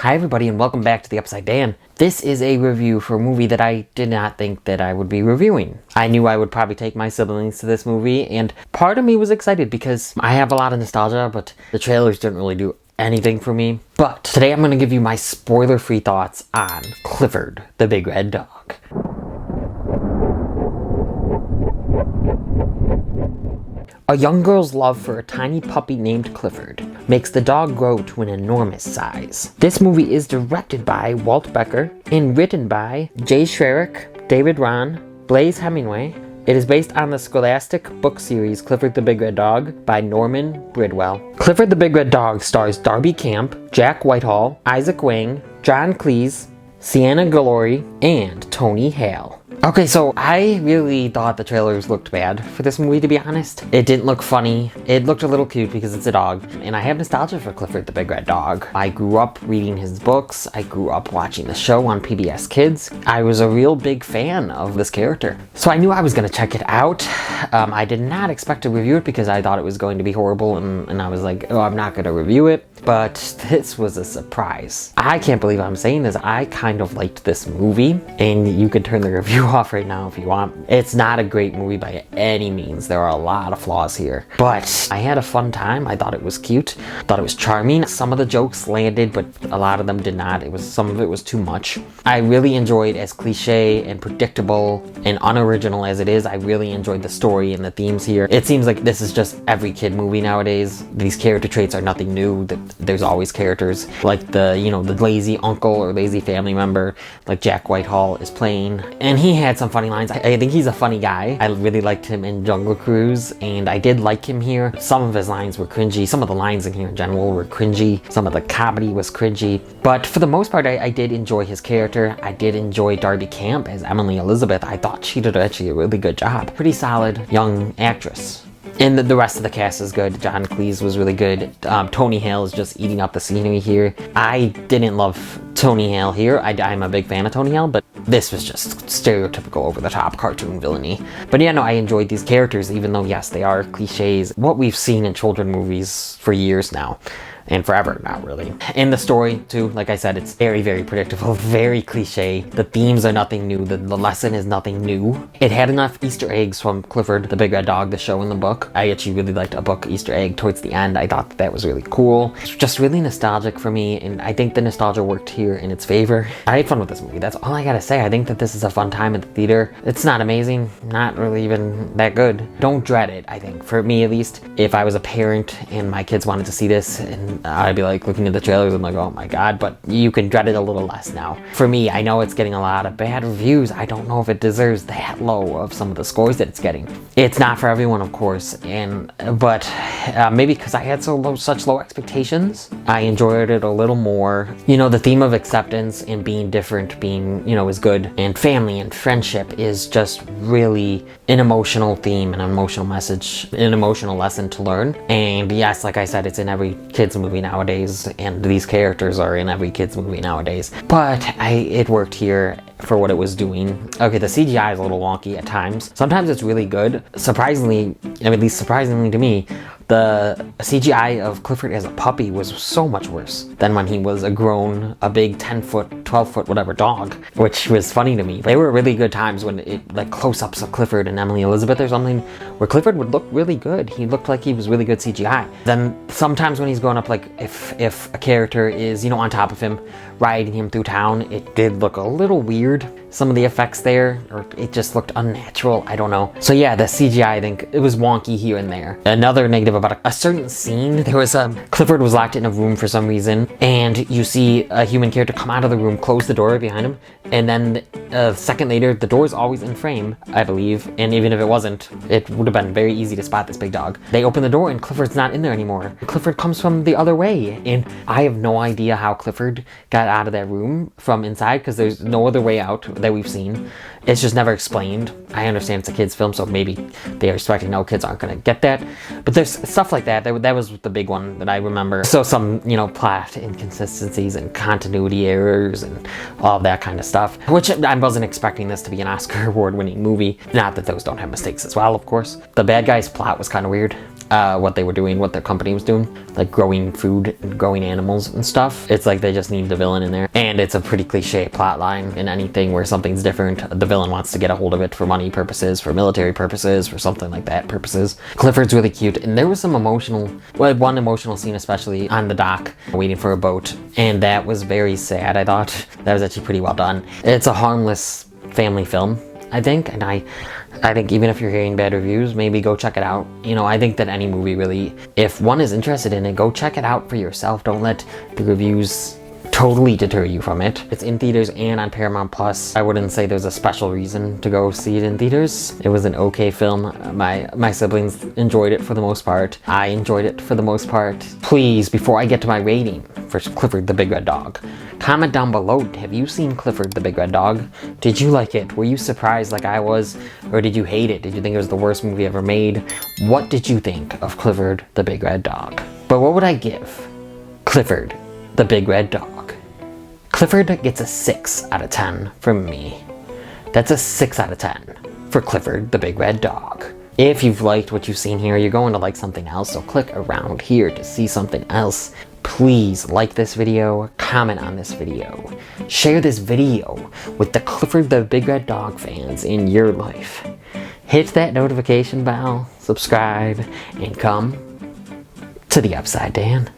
Hi everybody and welcome back to the Upside Dan. This is a review for a movie that I did not think that I would be reviewing. I knew I would probably take my siblings to this movie, and part of me was excited because I have a lot of nostalgia, but the trailers didn't really do anything for me. But today I'm going to give you my spoiler-free thoughts on Clifford, the Big Red Dog. A young girl's love for a tiny puppy named Clifford makes the dog grow to an enormous size. This movie is directed by Walt Becker and written by Scherick, David Ronn, Blaise Hemingway. It is based on the Scholastic book series Clifford the Big Red Dog by Norman Bridwell. Clifford the Big Red Dog stars Darby Camp, Jack Whitehall, Izaac Wang, Cleese, Sienna Guillory, and Hale. Okay, so I really thought the trailers looked bad for this movie, to be honest. It didn't look funny. It looked a little cute because it's a dog, and I have nostalgia for Clifford the Big Red Dog. I grew up reading his books. I grew up watching the show on PBS Kids. I was a real big fan of this character. So I knew I was going to check it out. I did not expect to review it because I thought it was going to be horrible, and I was like, oh, I'm not going to review it. But this was a surprise. I can't believe I'm saying this. I kind of liked this movie, and you can turn the review off right now if you want. It's not a great movie by any means. There are a lot of flaws here, but I had a fun time. I thought it was cute. I thought it was charming. Some of the jokes landed, but a lot of them did not. Some of it was too much. I really enjoyed, as cliche and predictable and unoriginal as it is, I really enjoyed the story and the themes here. It seems like this is just every kid movie nowadays. These character traits are nothing new. There's always characters like the lazy uncle or lazy family member like Jack Whitehall is playing, and he had some funny lines. I think he's a funny guy. I really liked him in Jungle Cruise, and I did like him here. Some of his lines were cringy. Some of the lines in here in general were cringy. Some of the comedy was cringy. But for the most part, I did enjoy his character. I did enjoy Darby Camp as Emily Elizabeth. I thought she did actually a really good job. Pretty solid young actress. And the rest of the cast is good. Cleese was really good. Hale is just eating up the scenery here. I didn't love Hale here. I'm a big fan of Hale, but this was just stereotypical over-the-top cartoon villainy. But yeah, no, I enjoyed these characters, even though, yes, they are cliches. What we've seen in children movies for years now. And forever, not really. And the story, too, like I said, it's very, very predictable, very cliche. The themes are nothing new. The lesson is nothing new. It had enough Easter eggs from Clifford, the Big Red Dog, the show and the book. I actually really liked a book Easter egg towards the end. I thought that was really cool. It's just really nostalgic for me, and I think the nostalgia worked here in its favor. I had fun with this movie. That's all I gotta say. I think that this is a fun time at the theater. It's not amazing, not really even that good. Don't dread it, I think. For me, at least, if I was a parent and my kids wanted to see this, and I'd be like looking at the trailers, I'm like, oh my god, but you can dread it a little less now. For me, I know it's getting a lot of bad reviews. I don't know if it deserves that low of some of the scores that it's getting. It's not for everyone, of course, but maybe because I had such low expectations, I enjoyed it a little more. The theme of acceptance and being different, is good, and family and friendship is just really an emotional theme, an emotional message, an emotional lesson to learn. And yes, like I said, it's in every kid's movie nowadays, and these characters are in every kid's movie nowadays. But it worked here for what it was doing. Okay, the CGI is a little wonky at times. Sometimes it's really good. Surprisingly, at least surprisingly to me, the CGI of Clifford as a puppy was so much worse than when he was a big 10-foot, 12-foot, whatever dog, which was funny to me. They were really good times when like close-ups of Clifford and Emily Elizabeth or something, where Clifford would look really good. He looked like he was really good CGI. Then sometimes when he's going up, like if a character is, on top of him, riding him through town, it did look a little weird. Some of the effects there, or it just looked unnatural. I don't know. So yeah, the CGI, I think it was wonky here and there. Another negative about a certain scene, there was Clifford was locked in a room for some reason, and you see a human character come out of the room, close the door behind him, and then a second later, the door is always in frame, I believe, and even if it wasn't, it would have been very easy to spot this big dog. They open the door and Clifford's not in there anymore. Clifford comes from the other way, and I have no idea how Clifford got out of that room from inside, because there's no other way out that we've seen. It's just never explained. I understand it's a kid's film, so maybe they are expecting no kids aren't gonna get that. But there's stuff like that. That was the big one that I remember. So some, plot inconsistencies and continuity errors and all that kind of stuff, which I wasn't expecting this to be an Oscar award-winning movie. Not that those don't have mistakes as well, of course. The bad guy's plot was kind of weird. what they were doing, what their company was doing, like growing food and growing animals and stuff. It's like they just needed a villain in there. And it's a pretty cliche plot line in anything where something's different. The villain wants to get a hold of it for money purposes, for military purposes, for something like that purposes. Clifford's really cute, and there was some emotional, well, one emotional scene especially on the dock waiting for a boat, and that was very sad. I thought that was actually pretty well done. It's a harmless family film, I think, and I think even if you're hearing bad reviews, maybe go check it out. You know, I think that any movie really, if one is interested in it, go check it out for yourself. Don't let the reviews totally deter you from it. It's in theaters and on Paramount Plus. I wouldn't say there's a special reason to go see it in theaters. It was an okay film. My siblings enjoyed it for the most part. I enjoyed it for the most part. Please, before I get to my rating for Clifford the Big Red Dog, comment down below, have you seen Clifford the Big Red Dog? Did you like it? Were you surprised like I was? Or did you hate it? Did you think it was the worst movie ever made? What did you think of Clifford the Big Red Dog? But what would I give Clifford the Big Red Dog? Clifford gets a 6 out of 10 from me. That's a 6 out of 10 for Clifford the Big Red Dog. If you've liked what you've seen here, you're going to like something else, so click around here to see something else. Please like this video, comment on this video, share this video with the Clifford the Big Red Dog fans in your life. Hit that notification bell, subscribe, and come to the Upside, Dan.